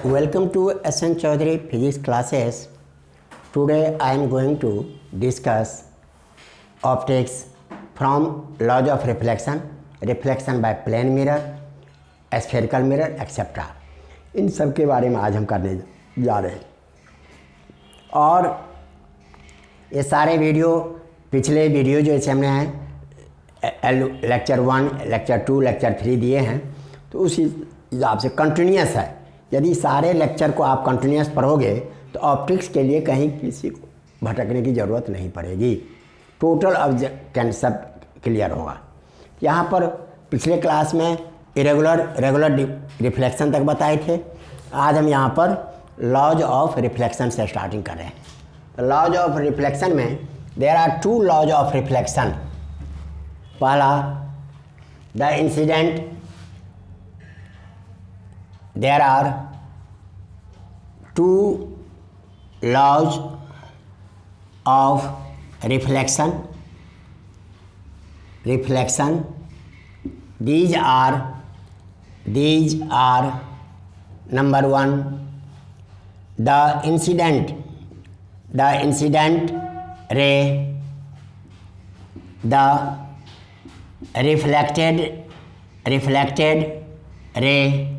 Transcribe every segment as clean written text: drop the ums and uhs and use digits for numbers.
Welcome to S.N. Chaudhary Physics classes. Today I am going to discuss optics from laws of reflection, reflection by plane mirror, spherical mirror, etc. इन सब के बारे में आज हम करने जा रहे हैं। और ये सारे वीडियो पिछले वीडियो जैसे हमने हैं लेक्चर 1, लेक्चर 2, लेक्चर 3 दिए हैं, तो उसी हिसाब से कंटिन्यूस है। यदि सारे लेक्चर को आप कंटिन्यूस पढ़ोगे तो ऑप्टिक्स के लिए कहीं किसी को भटकने की ज़रूरत नहीं पड़ेगी, टोटल कंसेप्ट क्लियर होगा। यहाँ पर पिछले क्लास में रेगुलर रिफ्लेक्शन तक बताए थे। आज हम यहाँ पर लॉज ऑफ रिफ्लेक्शन से स्टार्टिंग कर रहे हैं। लॉज ऑफ रिफ्लेक्शन में there are 2 laws of reflection. पहला the incident, there are 2 laws of reflection. These are number 1, the incident ray, the reflected ray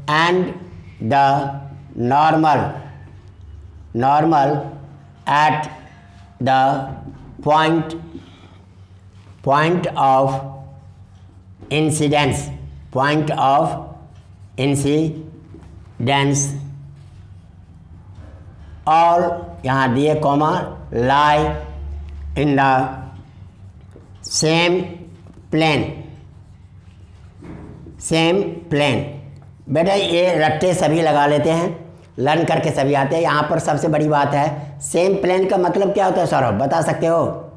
and the normal at the point of incidence और यहाँ दिए comma lie in the same plane। बेटा ये रट्टे सभी लगा लेते हैं, लर्न करके सभी आते हैं। यहाँ पर सबसे बड़ी बात है सेम प्लेन का मतलब क्या होता है सौरभ, बता सकते हो?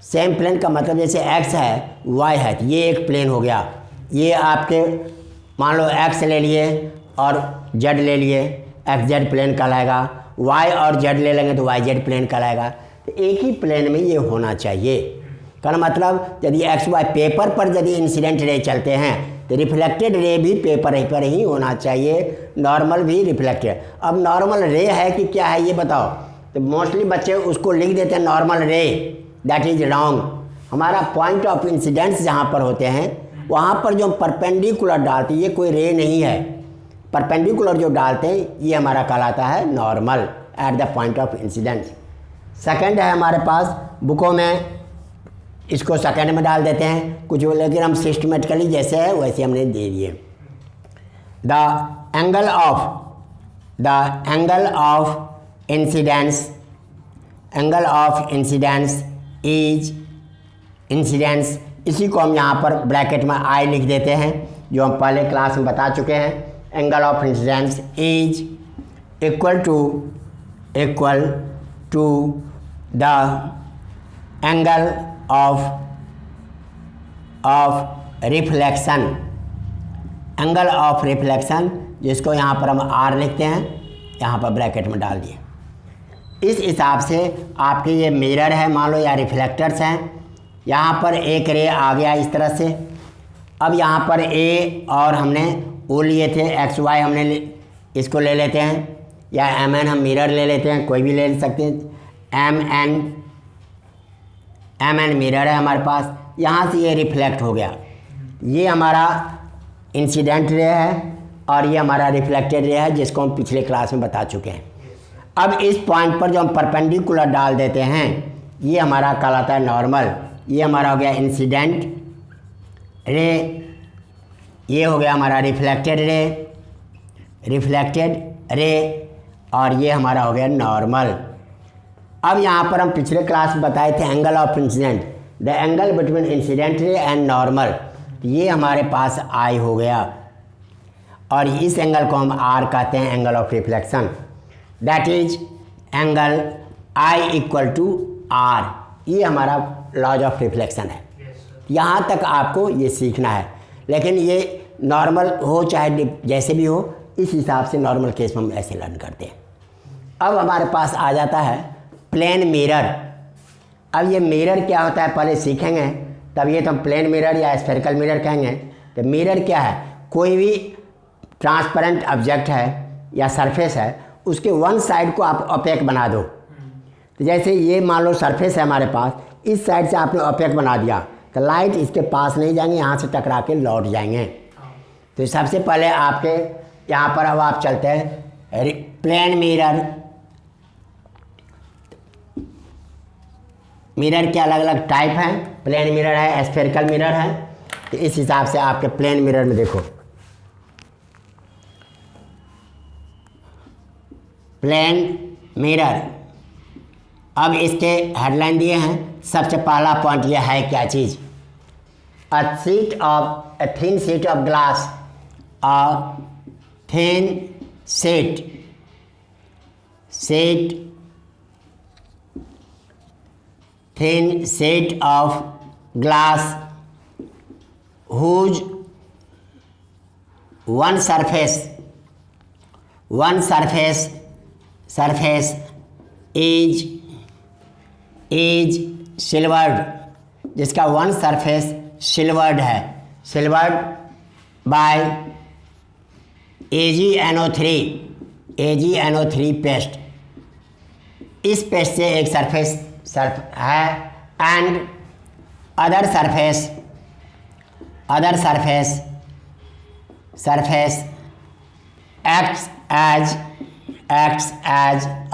सेम प्लेन का मतलब जैसे x है y है, तो ये एक प्लेन हो गया। ये आपके मान लो x ले लिए और z ले लिए, xz प्लेन कहलाएगा। y और z ले लेंगे तो yz प्लेन कहलाएगा। तो एक ही प्लेन में ये होना चाहिए। का मतलब यदि एक्स वाई पेपर पर यदि इंसिडेंट रे चलते हैं तो रिफ्लेक्टेड रे भी पेपर पर ही होना चाहिए, नॉर्मल भी रिफ्लेक्टेड। अब नॉर्मल रे है कि क्या है ये बताओ। तो मोस्टली बच्चे उसको लिख देते हैं नॉर्मल रे, दैट इज रॉन्ग। हमारा पॉइंट ऑफ इंसिडेंस जहाँ पर होते हैं वहाँ पर जो परपेंडिकुलर डालते हैं ये कोई रे नहीं है। परपेंडिकुलर जो डालते हैं ये हमारा कहलाता है normal at the point of incidence. Second है हमारे पास बुकों में, इसको सेकेंड में डाल देते हैं कुछ, लेकिन हम सिस्टमेटिकली जैसे है वैसे हमने दे दिए। The angle of incidence is incidence, इसी को हम यहाँ पर ब्रैकेट में आई लिख देते हैं, जो हम पहले क्लास में बता चुके हैं। Angle of incidence is equal to the angle of reflection, angle of reflection, जिसको यहाँ पर हम आर लिखते हैं, यहाँ पर ब्रैकेट में डाल दिए। इस हिसाब से आपके ये मिरर है मान लो या रिफ्लेक्टर्स हैं। यहाँ पर एक रे आ गया इस तरह से। अब यहाँ पर ए और हमने ओ लिए थे, एक्स वाई हमने इसको ले लेते हैं, या एम एन हम मिरर ले लेते हैं, कोई भी ले सकते हैं। एम एन मिरर है हमारे पास। यहाँ से ये रिफ्लेक्ट हो गया, ये हमारा इंसिडेंट रे है और ये हमारा रिफ्लेक्टेड रे है, जिसको हम पिछले क्लास में बता चुके हैं। अब इस पॉइंट पर जो हम परपेंडिकुलर डाल देते हैं ये हमारा कहलाता है नॉर्मल। ये हमारा हो गया इंसिडेंट रे, ये हो गया हमारा रिफ्लेक्टेड रे और ये हमारा हो गया नॉर्मल। अब यहाँ पर हम पिछले क्लास में बताए थे angle of incident, the angle between incident ray and normal, ये हमारे पास आई हो गया और इस एंगल को हम आर कहते हैं, angle of reflection. That is angle I equal to R. ये हमारा लॉज ऑफ रिफ्लेक्शन है। यहाँ तक आपको ये सीखना है, लेकिन ये नॉर्मल हो चाहे जैसे भी हो, इस हिसाब से नॉर्मल केस में हम ऐसे लर्न करते हैं। अब हमारे पास आ जाता है प्लेन मिरर। अब ये मिरर क्या होता है पहले सीखेंगे, तब ये तो हम प्लेन मिरर या स्फेरिकल मिरर कहेंगे। तो मिरर क्या है? कोई भी ट्रांसपेरेंट ऑब्जेक्ट है या सरफेस है, उसके वन साइड को आप ओपेक बना दो। तो जैसे ये मान लो सरफेस है हमारे पास, इस साइड से आपने ओपेक बना दिया तो लाइट इसके पास नहीं जाएंगे, यहाँ से टकरा के लौट जाएंगे। तो सबसे पहले आपके यहाँ पर अब आप चलते हैं प्लेन मिरर। मिरर के अलग अलग टाइप हैं, प्लेन मिरर है, स्फेरिकल मिरर है। तो इस हिसाब से आपके प्लेन मिरर में देखो, प्लेन मिरर। अब इसके हेडलाइन दिए हैं। सबसे पहला पॉइंट ये है क्या चीज़, a thin sheet of glass, a thin sheet of glass whose one surface is silvered, जिसका वन सरफेस सिल्वर्ड है, सिल्वर्ड बाय AgNO3 पेस्ट। इस पेस्ट से एक सरफेस है and other surface acts as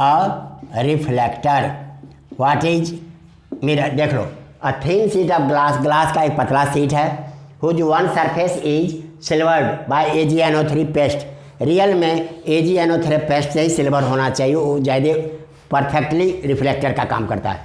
a reflector। What is mirror, देख लो, a thin sheet of glass का एक पतला शीट है, whose one surface is silvered by AgNO3 paste. Real में AgNO3 पेस्ट से ही सिल्वर होना चाहिए, वो ज़्यादा परफेक्टली रिफ्लेक्टर का काम करता है।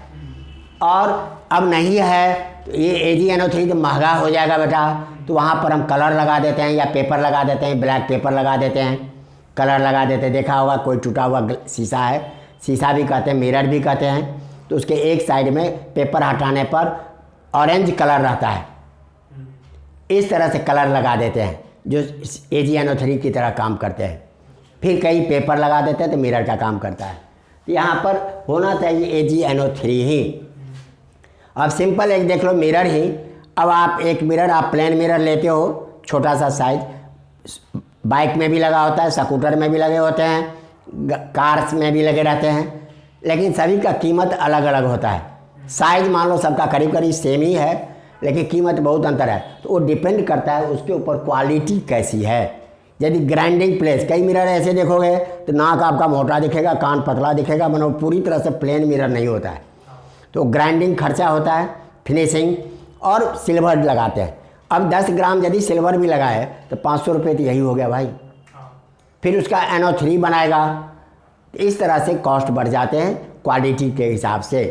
और अब नहीं है तो ये AgNO3 तो महंगा हो जाएगा बेटा, तो वहाँ पर हम कलर लगा देते हैं या पेपर लगा देते हैं, ब्लैक पेपर लगा देते हैं, कलर लगा देते हैं। देखा होगा कोई टूटा हुआ शीशा है, शीशा भी कहते हैं, मिरर भी कहते हैं, तो उसके एक साइड में पेपर हटाने पर ऑरेंज कलर रहता है, इस तरह से कलर लगा देते हैं जो AgNO3 की तरह काम करते हैं। फिर कई पेपर लगा देते हैं तो मिरर का काम करता है। तो यहाँ पर होना चाहिए AgNO3 ही। अब सिंपल एक देख लो मिरर ही। अब आप एक मिरर, आप प्लेन मिरर लेते हो, छोटा सा साइज, बाइक में भी लगा होता है, स्कूटर में भी लगे होते हैं, कार्स में भी लगे रहते हैं, लेकिन सभी का कीमत अलग अलग होता है। साइज मान लो सबका करीब करीब सेम ही है, लेकिन कीमत बहुत अंतर है। तो वो डिपेंड करता है उसके ऊपर क्वालिटी कैसी है। यदि ग्राइंडिंग प्लेस, कई मिरर ऐसे देखोगे तो नाक आपका मोटा दिखेगा, कान पतला दिखेगा, मतलब पूरी तरह से प्लेन मिरर नहीं होता है। तो ग्राइंडिंग खर्चा होता है, फिनिशिंग, और सिल्वर लगाते हैं। अब 10 ग्राम यदि सिल्वर भी लगाए तो 500 रुपये तो यही हो गया भाई। फिर उसका NO3 बनाएगा, इस तरह से कॉस्ट बढ़ जाते हैं क्वालिटी के हिसाब से।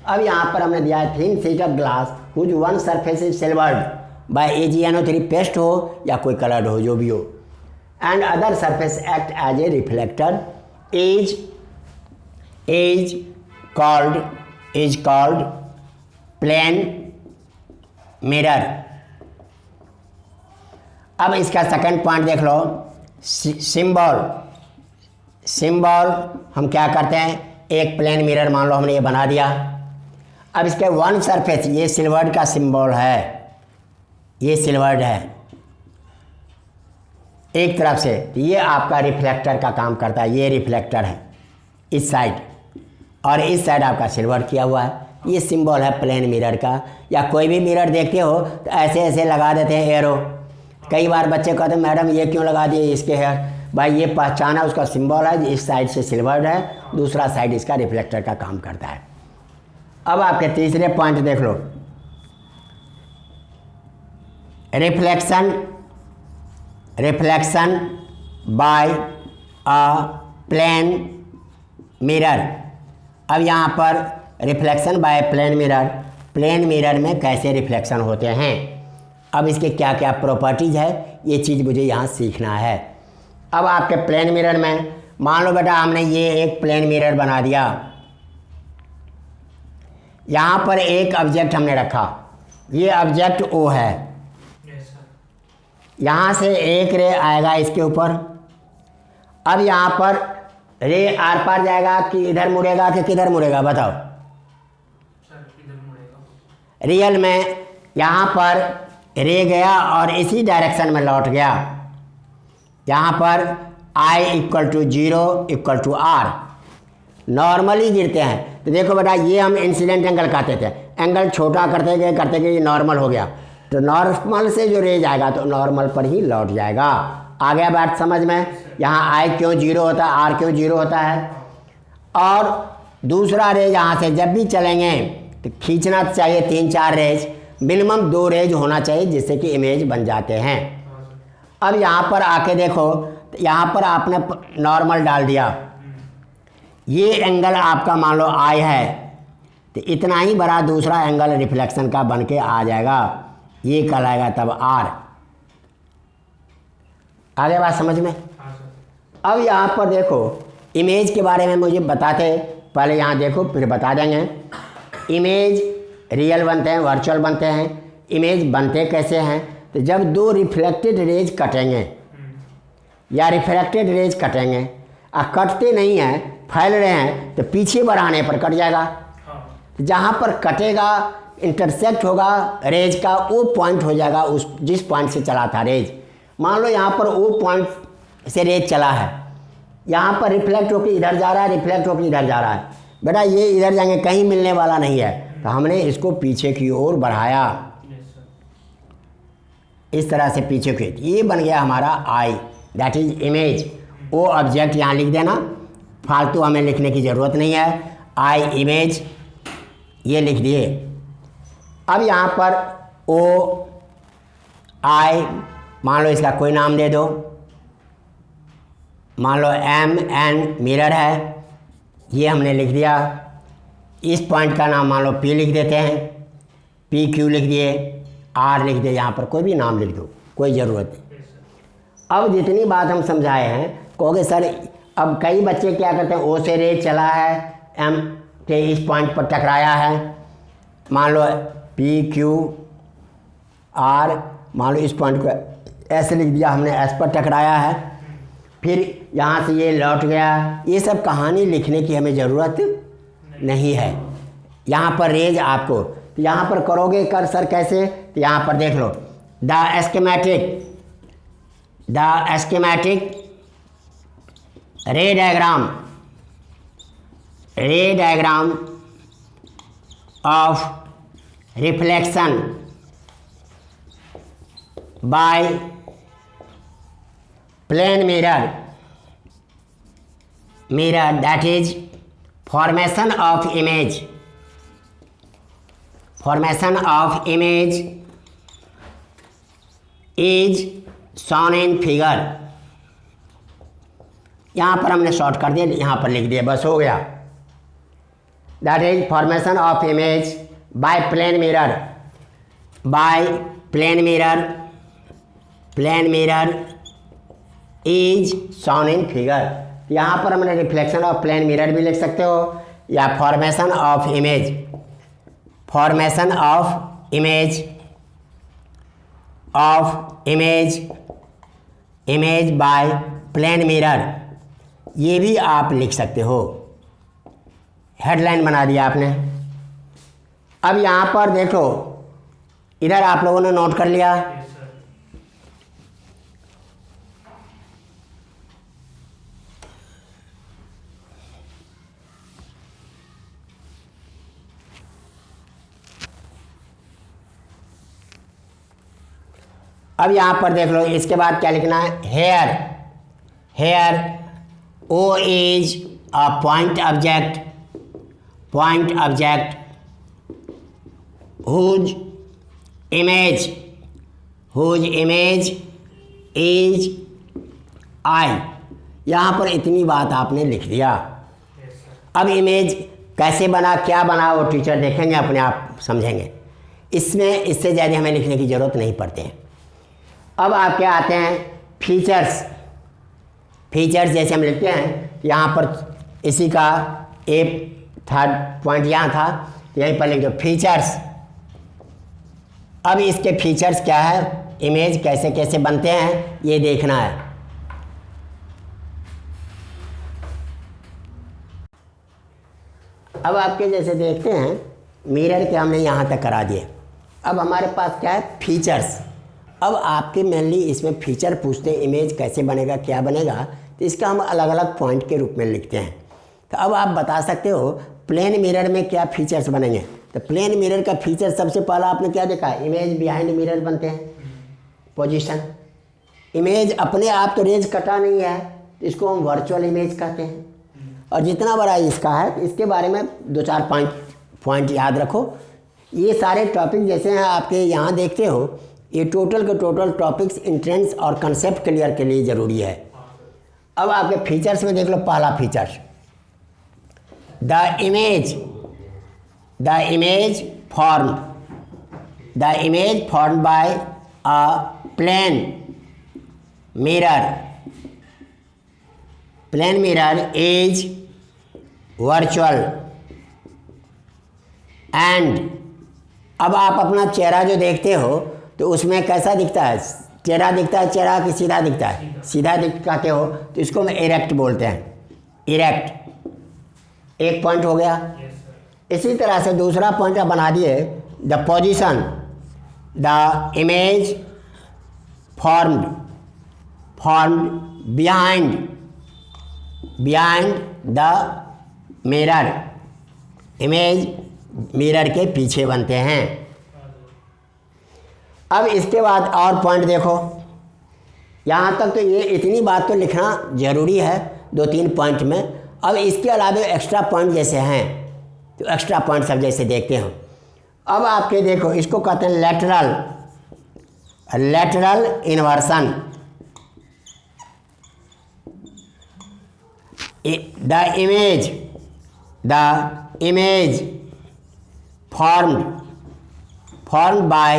अब यहाँ पर हमने दिया है thin sheet of glass whose one surface is silvered by AgNO3 paste हो या कोई कलर्ड हो, जो भी हो, and other surface act as a reflector is called plane mirror. अब इसका सेकंड पॉइंट देख लो, सिंबल हम क्या करते हैं, एक प्लेन मिरर मान लो हमने ये बना दिया। अब इसके वन सरफेस, ये सिल्वर्ड का सिंबल है, ये सिल्वर्ड है एक तरफ से, तो ये आपका रिफ्लेक्टर का काम करता है। ये रिफ्लेक्टर है इस साइड, और इस साइड आपका सिल्वर किया हुआ है। ये सिंबल है प्लेन मिरर का। या कोई भी मिरर देखते हो तो ऐसे ऐसे लगा देते हैं एरो। कई बार बच्चे कहते हैं मैडम ये क्यों लगा दिए इसके हेयर, भाई ये पहचाना उसका सिंबल है, इस साइड से सिल्वर्ड है, दूसरा साइड इसका रिफ्लेक्टर का काम करता है। अब आपके तीसरे पॉइंट देख लो, reflection by a plane mirror. अब यहाँ पर रिफ्लेक्शन बाय प्लेन मिरर में कैसे रिफ्लेक्शन होते हैं, अब इसके क्या क्या प्रॉपर्टीज है, ये चीज़ मुझे यहाँ सीखना है। अब आपके प्लेन मिरर में मान लो बेटा हमने ये एक प्लेन मिरर बना दिया, यहाँ पर एक ऑब्जेक्ट हमने रखा, ये ऑब्जेक्ट O है, यहाँ से एक रे आएगा इसके ऊपर। अब यहाँ पर रे आर पार जाएगा कि इधर मुड़ेगा कि किधर मुड़ेगा बताओ। रियल में यहाँ पर रे गया और इसी डायरेक्शन में लौट गया, यहाँ पर I equal to 0 equal to R normally गिरते हैं। तो देखो बेटा, ये हम इंसिडेंट एंगल कहते थे, एंगल छोटा करते गए ये नॉर्मल हो गया। तो नॉर्मल से जो रेज आएगा तो नॉर्मल पर ही लौट जाएगा। आ गया बात समझ में? यहाँ I क्यों 0 होता है, R क्यों 0 होता है। और दूसरा रेज यहाँ से जब भी चलेंगे तो खींचना चाहिए 3-4 रेज, मिनिमम 2 रेज होना चाहिए, जिससे कि इमेज बन जाते हैं। अब यहाँ पर आके देखो, तो यहाँ पर आपने नॉर्मल डाल दिया, ये एंगल आपका मान लो I है, तो इतना ही बड़ा दूसरा एंगल रिफ्लेक्शन का बन के आ जाएगा, ये कहलाएगा तब R। आगे बात समझ में? अब यहाँ पर देखो, इमेज के बारे में मुझे बताते, पहले यहाँ देखो फिर बता देंगे। इमेज रियल बनते हैं, वर्चुअल बनते हैं। इमेज बनते कैसे हैं? तो जब 2 रिफ्लेक्टेड रेज कटेंगे या रिफ्रैक्टेड रेज कटेंगे, और कटते नहीं हैं, फैल रहे हैं, तो पीछे बढ़ाने पर कट जाएगा। जहाँ पर कटेगा, इंटरसेक्ट होगा रेज का, वो पॉइंट हो जाएगा उस जिस पॉइंट से चला था रेज। मान लो यहाँ पर वो पॉइंट से रेज चला है, यहाँ पर रिफ्लेक्ट होकर इधर जा रहा है, रिफ्लेक्ट होकर इधर जा रहा है। बेटा ये इधर जाएंगे, कहीं मिलने वाला नहीं है, तो हमने इसको पीछे की ओर बढ़ाया, इस तरह से पीछे की। ये बन गया हमारा I, दैट इज इमेज। वो ऑब्जेक्ट यहाँ लिख देना, फालतू हमें लिखने की ज़रूरत नहीं है। I इमेज ये लिख दिए। अब यहाँ पर O I मान लो इसका कोई नाम दे दो, मान लो MN मिरर है, ये हमने लिख दिया। इस पॉइंट का नाम मान लो P लिख देते हैं, PQ लिख दिए, R लिख दिए, यहाँ पर कोई भी नाम लिख दो, कोई ज़रूरत नहीं। अब जितनी बात हम समझाए हैं, कहोगे सर अब कई बच्चे क्या करते हैं, O से रेज चला है, M के इस पॉइंट पर टकराया है, मान लो PQ R, मान लो इस पॉइंट को ऐसे लिख दिया हमने, S पर टकराया है, फिर यहाँ से ये लौट गया। ये सब कहानी लिखने की हमें ज़रूरत नहीं है। यहाँ पर रेज आपको, तो यहाँ पर करोगे कर सर कैसे, तो यहाँ पर देख लो, the schematic ray diagram of reflection by plane mirror that is formation of image is shown in figure। यहाँ पर हमने शॉर्ट कर दिया, यहाँ पर लिख दिया, बस हो गया। That is formation of image by plane mirror is shown in figure. यहाँ पर हमने रिफ्लेक्शन ऑफ प्लेन मिरर भी लिख सकते हो, या formation of image by plane mirror, ये भी आप लिख सकते हो। हेडलाइन बना दिया आपने। अब यहाँ पर देखो, इधर आप लोगों ने नोट कर लिया, अब यहाँ पर देख लो, इसके बाद क्या लिखना है, here O is a point object whose image is I। यहाँ पर इतनी बात आपने लिख दिया। अब इमेज कैसे बना, क्या बना, वो टीचर देखेंगे, अपने आप समझेंगे। इसमें इससे ज़्यादा हमें लिखने की ज़रूरत नहीं पड़ती है। अब आपके आते हैं फीचर्स जैसे हम लिखते हैं, यहाँ पर इसी का एक थर्ड पॉइंट यहाँ था, यहीं पर लिख दो फीचर्स। अब इसके फीचर्स क्या है, इमेज कैसे कैसे बनते हैं, ये देखना है। अब आपके जैसे देखते हैं, मिरर के हमने यहाँ तक करा दिए। अब हमारे पास क्या है, फीचर्स। अब आपके मेनली इसमें फीचर पूछते हैं, इमेज कैसे बनेगा, क्या बनेगा, तो इसका हम अलग अलग पॉइंट के रूप में लिखते हैं। तो अब आप बता सकते हो प्लेन मिरर में क्या फीचर्स बनेंगे। तो प्लेन मिरर का फीचर सबसे पहला आपने क्या देखा, इमेज बिहाइंड मिरर बनते हैं, पोजीशन। इमेज अपने आप तो रेज कटा नहीं है, तो इसको हम वर्चुअल इमेज कहते हैं। और जितना बड़ा इसका है इसके बारे में 2-4 पॉइंट याद रखो। ये सारे टॉपिक जैसे हैं आपके यहाँ देखते हो, ये टोटल के टोटल टॉपिक्स इंट्रेंस और कंसेप्ट क्लियर के लिए ज़रूरी है। अब आपके फीचर्स में देख लो, पहला feature the image formed by a plane mirror is virtual and. अब आप अपना चेहरा जो देखते हो तो उसमें कैसा दिखता है, चेहरा दिखता है, चेहरा कि सीधा दिखता है, सीधा दिखाते हो तो इसको हम इरेक्ट बोलते हैं, इरेक्ट। एक पॉइंट हो गया। इसी तरह से दूसरा पॉइंट आप बना दिए, the position the image formed behind the mirror, image mirror के पीछे बनते हैं। अब इसके बाद और पॉइंट देखो, यहाँ तक तो ये इतनी बात तो लिखना ज़रूरी है 2-3 पॉइंट में। अब इसके अलावा एक्स्ट्रा पॉइंट जैसे हैं, तो एक्स्ट्रा पॉइंट सब जैसे देखते हो। अब आपके देखो, इसको कहते हैं lateral inversion. The image formed by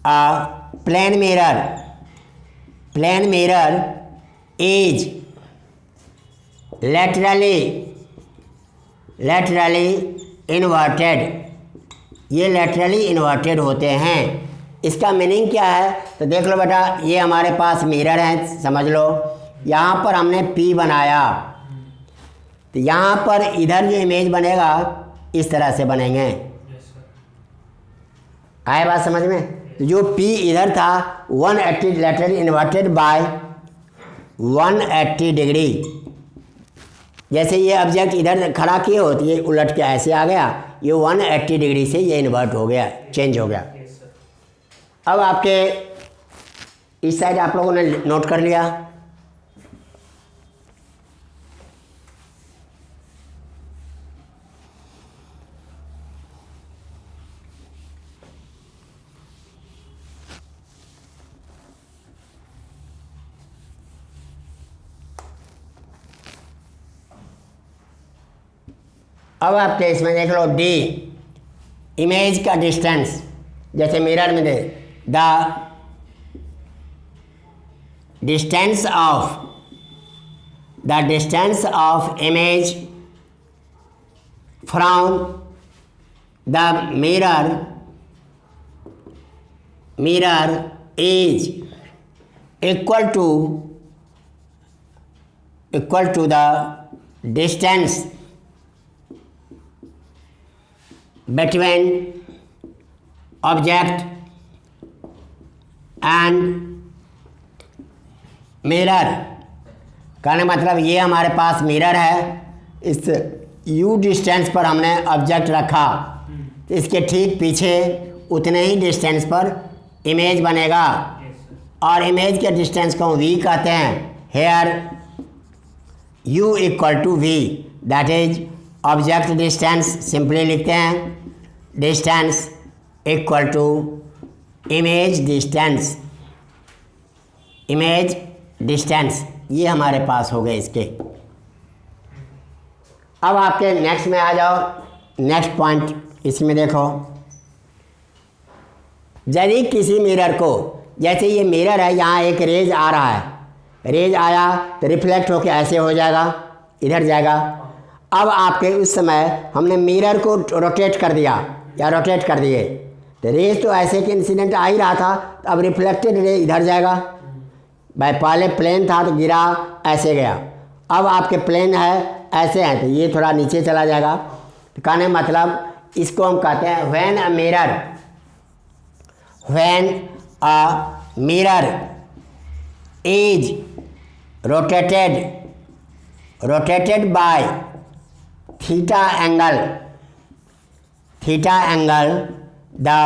a plane mirror is laterally inverted। ये laterally inverted होते हैं। इसका मीनिंग क्या है, तो देख लो बेटा, ये हमारे पास मिरर है, समझ लो। यहाँ पर हमने P बनाया, तो यहाँ पर इधर जो इमेज बनेगा इस तरह से बनेंगे। आए बात समझ में? तो जो P इधर था 180 लेटरली इन्वर्टेड बाय 180 डिग्री। जैसे ये ऑब्जेक्ट इधर खड़ा किए हो तो ये उलट के ऐसे आ गया, ये 180 डिग्री से ये इन्वर्ट हो गया, चेंज हो गया। अब आपके इस साइड आप लोगों ने नोट कर लिया। अब आपके इसमें देख लो डी, इमेज का डिस्टेंस। जैसे मिरर में दे the distance of image from the mirror is equal to the distance between object and mirror। कहने मतलब ये हमारे पास मिरर है, इस u डिस्टेंस पर हमने ऑब्जेक्ट रखा, तो इसके ठीक पीछे उतने ही डिस्टेंस पर इमेज बनेगा। और इमेज के डिस्टेंस को v कहते हैं। Here u equal to v, that is object distance. Simply लिखते हैं distance equal to image distance. ये हमारे पास हो गए इसके। अब आपके नेक्स्ट में आ जाओ, नेक्स्ट पॉइंट इसमें देखो, यदि किसी मिरर को, जैसे ये मिरर है, यहाँ एक रेज आ रहा है, रेज आया तो रिफ्लेक्ट होकर ऐसे हो जाएगा, इधर जाएगा। अब आपके उस समय हमने मिरर को रोटेट कर दिया या रोटेट कर दिए, तो रेज तो ऐसे कि इंसिडेंट आ ही रहा था, तो अब रिफ्लेक्टेड रे इधर जाएगा। भाई पहले प्लेन था तो गिरा ऐसे गया, अब आपके प्लेन है ऐसे हैं तो ये थोड़ा नीचे चला जाएगा। तो कहने मतलब इसको हम कहते हैं when a when a mirror is rotated by theta angle, the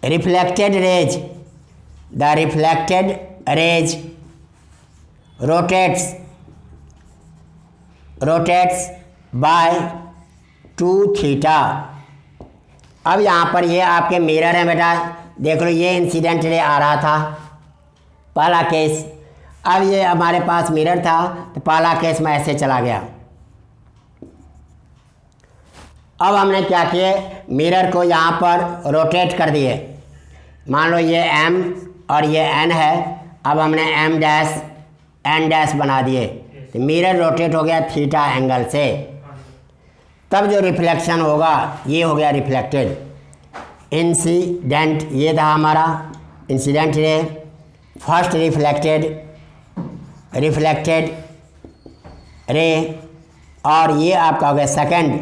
reflected rays rotates by 2 theta। अब यहाँ पर ये आपके मिरर हैं बेटा, देख लो ये इंसिडेंट रे आ रहा था पहला केस। अब ये हमारे पास मिरर था तो पहला केस में ऐसे चला गया। अब हमने क्या किए, मिरर को यहाँ पर रोटेट कर दिए। मान लो ये M और ये N है, अब हमने M डैश N डैश बना दिए तो मिरर रोटेट हो गया थीटा एंगल से। तब जो रिफ्लेक्शन होगा ये हो गया रिफ्लेक्टेड। इंसिडेंट ये था हमारा incident ray, first reflected ray, और ये आपका हो गया second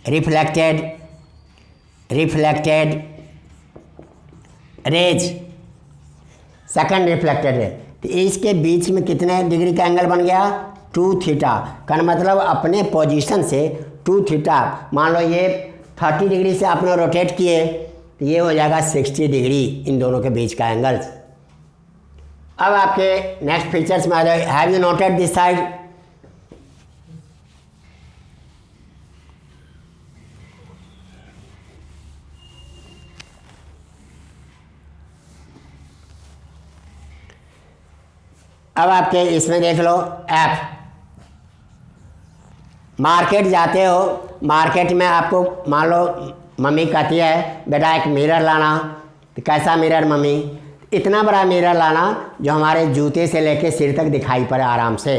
reflected raise, second reflected ray. तो इसके बीच में कितने डिग्री का एंगल बन गया, 2 थीटा का मतलब अपने पोजीशन से 2 थीटा। मान लो ये 30 डिग्री से आपने रोटेट किए तो ये हो जाएगा 60 डिग्री इन दोनों के बीच का एंगल्स। अब आपके नेक्स्ट फीचर्स में आ जाए, have you noted this side. अब आपके इसमें देख लो ऐप, मार्केट जाते हो, मार्केट में आपको मान लो मम्मी कहती है बेटा एक मिरर लाना, तो कैसा मिरर मम्मी, इतना बड़ा मिरर लाना जो हमारे जूते से लेके सिर तक दिखाई पड़े आराम से।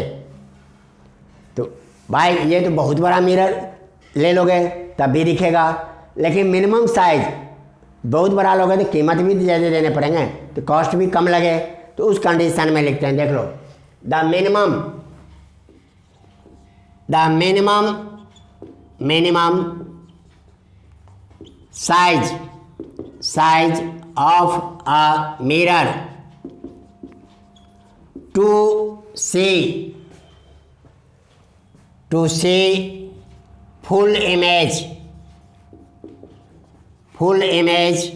तो भाई ये तो बहुत बड़ा मिरर ले लोगे तब भी दिखेगा, लेकिन मिनिमम साइज बहुत बड़ा लोगे तो कीमत भी ज़्यादा देने पड़ेंगे, तो कॉस्ट भी कम लगे। तो उस कंडीशन में लिखते हैं, देख लो the minimum size of a mirror to see full image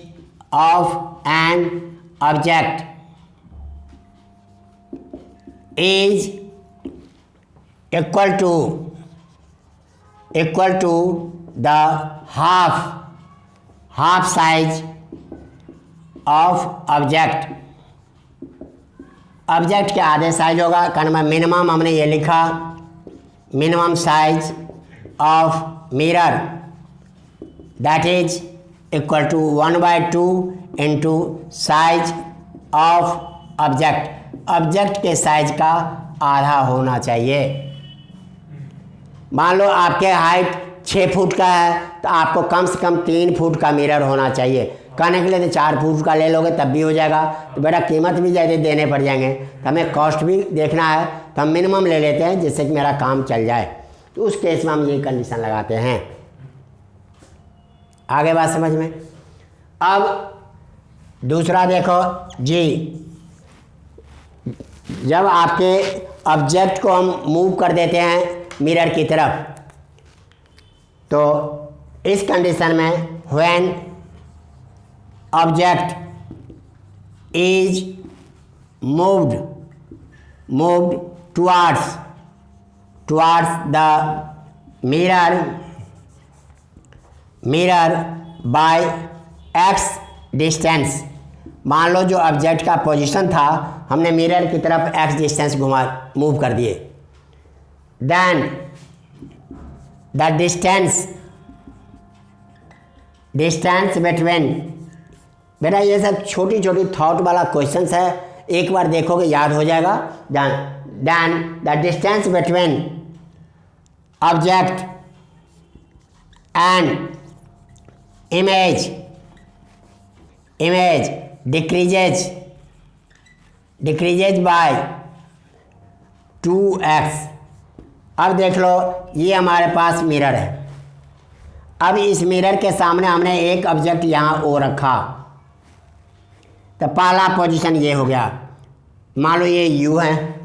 of an object is equal to the half size of object के आधे साइज होगा। कहना मिनिमम हमने ये लिखा, minimum size of mirror that is equal to 1/2 into size of object के size का आधा होना चाहिए। मान लो आपके हाइट 6 फुट का है तो आपको कम से कम 3 फुट का मिरर होना चाहिए। कहने के लिए तो 4 फुट का ले लोगे तब भी हो जाएगा, तो बेटा कीमत भी ज़्यादा देने पड़ जाएंगे, तो हमें कॉस्ट भी देखना है, तो हम मिनिमम ले लेते हैं जिससे कि मेरा काम चल जाए। तो उस केस में हम ये कंडीशन लगाते हैं। आगे बात समझ में। अब दूसरा देखो जी, जब आपके ऑब्जेक्ट को हम मूव कर देते हैं मिरर की तरफ, तो इस कंडीशन में when object is moved towards the mirror by x distance. मान लो जो ऑब्जेक्ट का पोजीशन था हमने मिरर की तरफ x डिस्टेंस मूव कर दिए, देन द डिस्टेंस बिटवीन, बेटा ये सब छोटी छोटी थॉट वाला क्वेश्चंस है, एक बार देखोगे याद हो जाएगा। Then the distance between object and image decreases by 2x। अब देख लो ये हमारे पास मिरर है, अब इस मिरर के सामने हमने एक ऑब्जेक्ट यहाँ ओ रखा, तो पहला पोजीशन ये हो गया, मान लो ये यू है,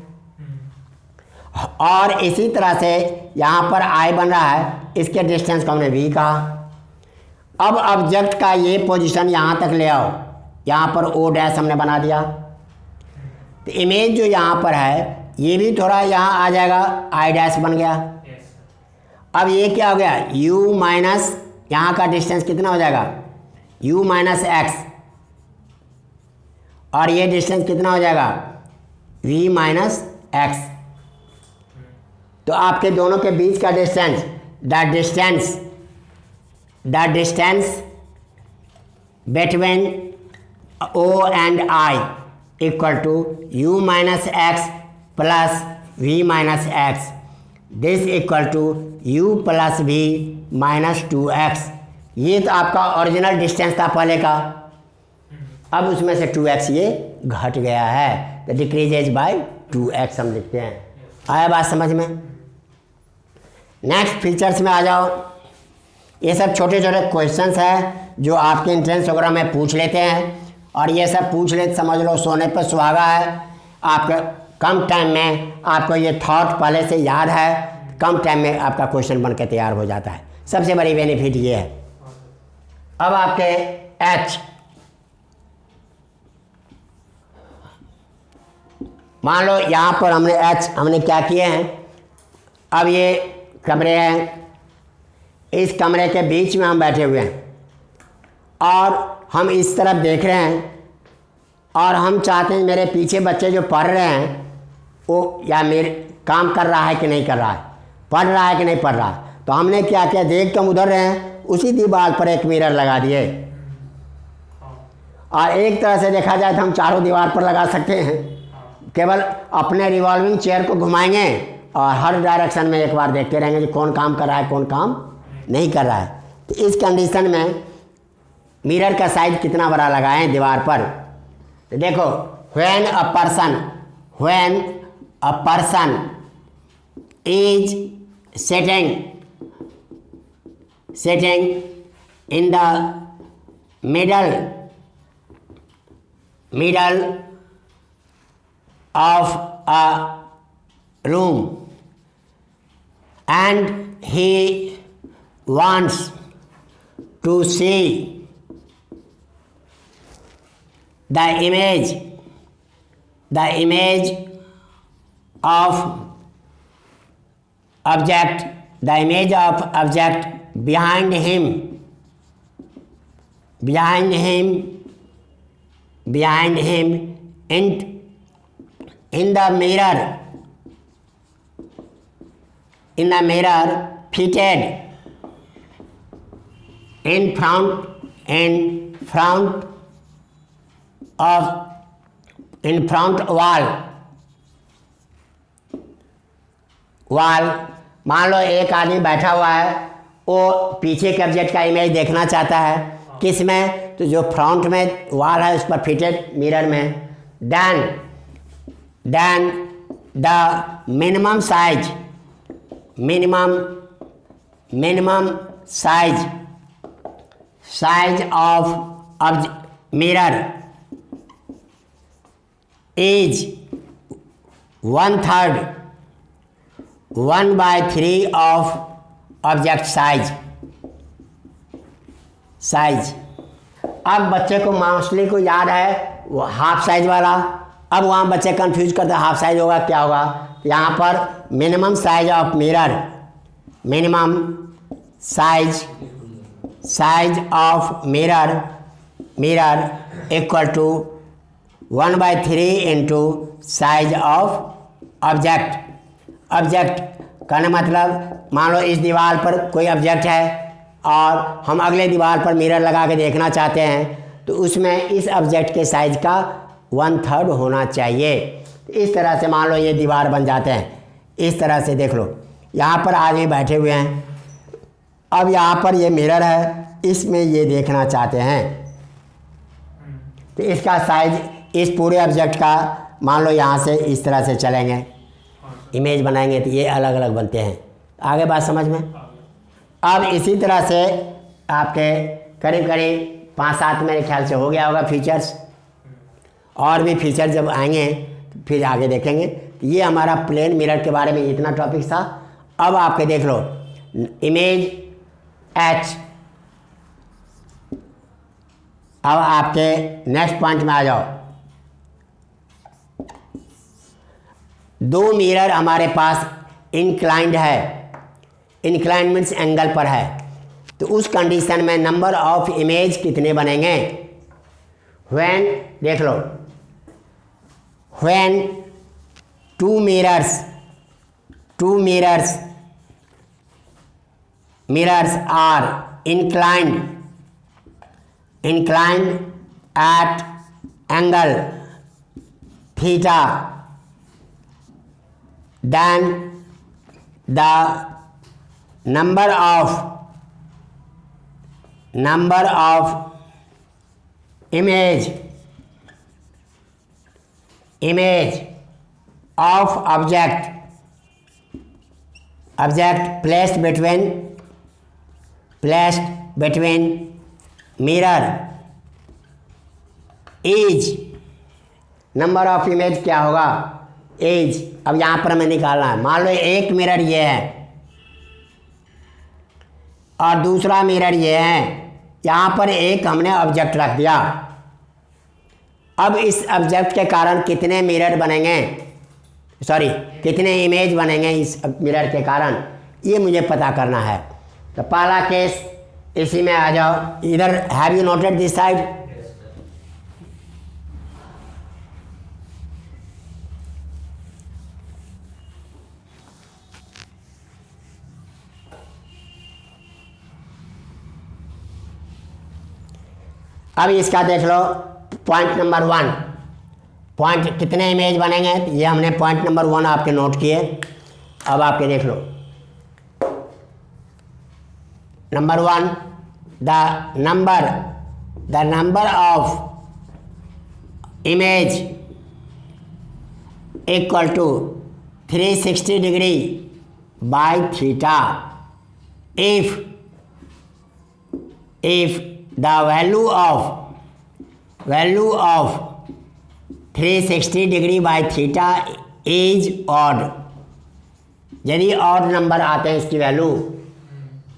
और इसी तरह से यहाँ पर आई बन रहा है, इसके डिस्टेंस को हमने वी कहा। अब ऑब्जेक्ट का ये पोजीशन यहाँ तक ले आओ, यहाँ पर ओ डैश हमने बना दिया, तो इमेज जो यहाँ पर है ये भी थोड़ा यहाँ आ जाएगा, आई डैश बन गया। अब ये क्या हो गया, u माइनस यहाँ का डिस्टेंस कितना हो जाएगा, u माइनस एक्स, और ये डिस्टेंस कितना हो जाएगा, v माइनस एक्स। तो आपके दोनों के बीच का distance, the distance between o and I equal to u minus x plus v minus x, this equal to u plus v minus 2x। ये तो आपका ओरिजिनल डिस्टेंस था पहले का, अब उसमें से 2x ये घट गया है, तो डिक्रीजेज बाय 2x हम लिखते हैं। आया बात समझ में? नेक्स्ट फीचर्स में आ जाओ। ये सब छोटे छोटे क्वेश्चंस हैं जो आपके एंट्रेंस वगैरह में पूछ लेते हैं, और ये सब पूछ ले समझ लो सोने पर सुहागा है। आपका कम टाइम में आपको ये थॉट पहले से याद है, कम टाइम में आपका क्वेश्चन बन के तैयार हो जाता है। सबसे बड़ी बेनिफिट ये है। अब आपके एच, मान लो यहाँ पर हमने एच हमने क्या किए हैं, अब ये कमरे हैं, इस कमरे के बीच में हम बैठे हुए हैं और हम इस तरफ देख रहे हैं, और हम चाहते हैं मेरे पीछे बच्चे जो पढ़ रहे हैं वो या मेरे काम कर रहा है कि नहीं कर रहा है, पढ़ रहा है कि नहीं पढ़ रहा है। तो हमने क्या किया, देख तो हम उधर रहे हैं, उसी दीवार पर एक मिरर लगा दिए, और एक तरह से देखा जाए तो हम चारों दीवार पर लगा सकते हैं। केवल अपने रिवॉल्विंग चेयर को घुमाएंगे और हर डायरेक्शन में एक बार देखते रहेंगे कि कौन काम कर रहा है कौन काम नहीं कर रहा है। तो इस कंडीशन में मिरर का साइज कितना बड़ा लगाएं दीवार पर, तो देखो when a person is sitting in the middle of a room and he wants to see the image of object behind him in the mirror fitted in front wall। मान लो एक आदमी बैठा हुआ है, वो पीछे के ऑब्जेक्ट का इमेज देखना चाहता है, किस में, तो जो फ्रंट में वॉल है उस पर फिटेड मिरर में। Then the minimum size of mirror is 1/3 of object size. अब बच्चे को मोस्टली को याद है वो हाफ साइज वाला, अब वहाँ बच्चे कंफ्यूज करते हैं हाफ साइज होगा क्या होगा। यहाँ पर minimum size of mirror equal to 1/3 into size of object कहने मतलब मान लो इस दीवार पर कोई ऑब्जेक्ट है और हम अगले दीवार पर मिरर लगा के देखना चाहते हैं, तो उसमें इस ऑब्जेक्ट के साइज का 1/3 होना चाहिए। इस तरह से मान लो ये दीवार बन जाते हैं। इस तरह से देख लो, यहाँ पर आदमी बैठे हुए हैं, अब यहाँ पर ये मिरर है, इसमें ये देखना चाहते हैं, तो इसका साइज इस पूरे ऑब्जेक्ट का मान लो यहाँ से इस तरह से चलेंगे, इमेज बनाएंगे तो ये अलग अलग बनते हैं। आगे बात समझ में? अब इसी तरह से आपके करीब करीब 5-7 मेरे ख्याल से हो गया होगा फीचर्स, और भी फीचर जब आएंगे तो फिर आगे देखेंगे। तो ये हमारा प्लेन मिरर के बारे में इतना टॉपिक था। अब आपके देख लो इमेज एच। अब आपके नेक्स्ट पॉइंट में आ जाओ। दो मिरर हमारे पास इंक्लाइंड है, इंक्लाइंड मीन्स एंगल पर है, तो उस कंडीशन में नंबर ऑफ इमेज कितने बनेंगे? व्हेन देख लो, when two mirrors are inclined at angle theta, then the number of image of object placed between mirror is, number of image क्या होगा? एज। अब यहाँ पर हमें निकालना है। मान लो एक मिरर ये है और दूसरा मिरर ये है, यहाँ पर एक हमने ऑब्जेक्ट रख दिया। अब इस ऑब्जेक्ट के कारण कितने मिरर बनेंगे, सॉरी कितने इमेज बनेंगे इस मिरर के कारण, ये मुझे पता करना है। तो पहला केस इसी में आ जाओ। इधर have you noted this side? अब इसका देख लो पॉइंट नंबर 1। पॉइंट कितने इमेज बनेंगे, ये हमने पॉइंट नंबर 1 आपके नोट किए। अब आपके देख लो number 1, the number of image equal to 360 degree by theta if the value of 360 degree by theta is odd. यदि ऑड नंबर आते हैं इसकी वैल्यू,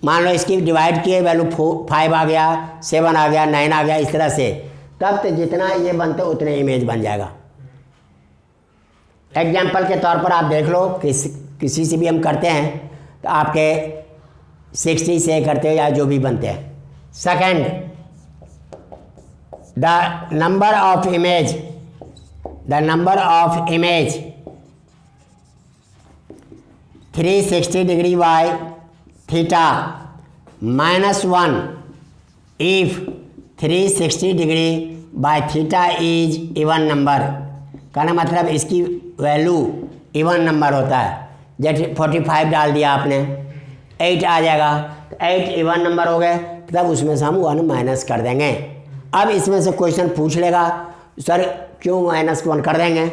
मान लो इसकी डिवाइड किए वैल्यू 5 आ गया, 7 आ गया, 9 आ गया, इस तरह से, तब तो जितना ये बनते उतने इमेज बन जाएगा। एग्जाम्पल के तौर पर आप देख लो, किसी से भी हम करते हैं तो आपके 60 से करते हो या जो भी बनते हैं। Second, the number of image 360 degree by theta -1 if 360 degree by theta is even number. कहना मतलब इसकी वैल्यू इवन नंबर होता है। जैसे 45 डाल दिया आपने, 8 आ जाएगा, तो 8 इवन नंबर हो गए, तब उसमें से हम 1 माइनस कर देंगे। अब इसमें से क्वेश्चन पूछ लेगा, सर क्यों -1 कर देंगे,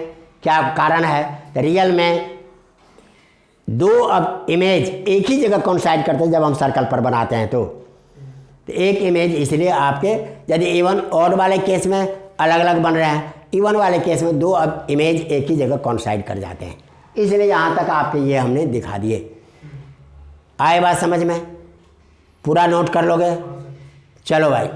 क्या कारण है? तो रियल में दो अब इमेज एक ही जगह कॉन्साइड करते हैं जब हम सर्कल पर बनाते हैं। तो एक इमेज इसलिए आपके, यदि इवन ऑड वाले केस में अलग अलग बन रहे हैं, इवन वाले केस में दो अब इमेज एक ही जगह कॉन्साइड कर जाते हैं। इसलिए यहाँ तक आपके ये हमने दिखा दिए। आए बात समझ में? पूरा नोट कर लोगे? चलो भाई।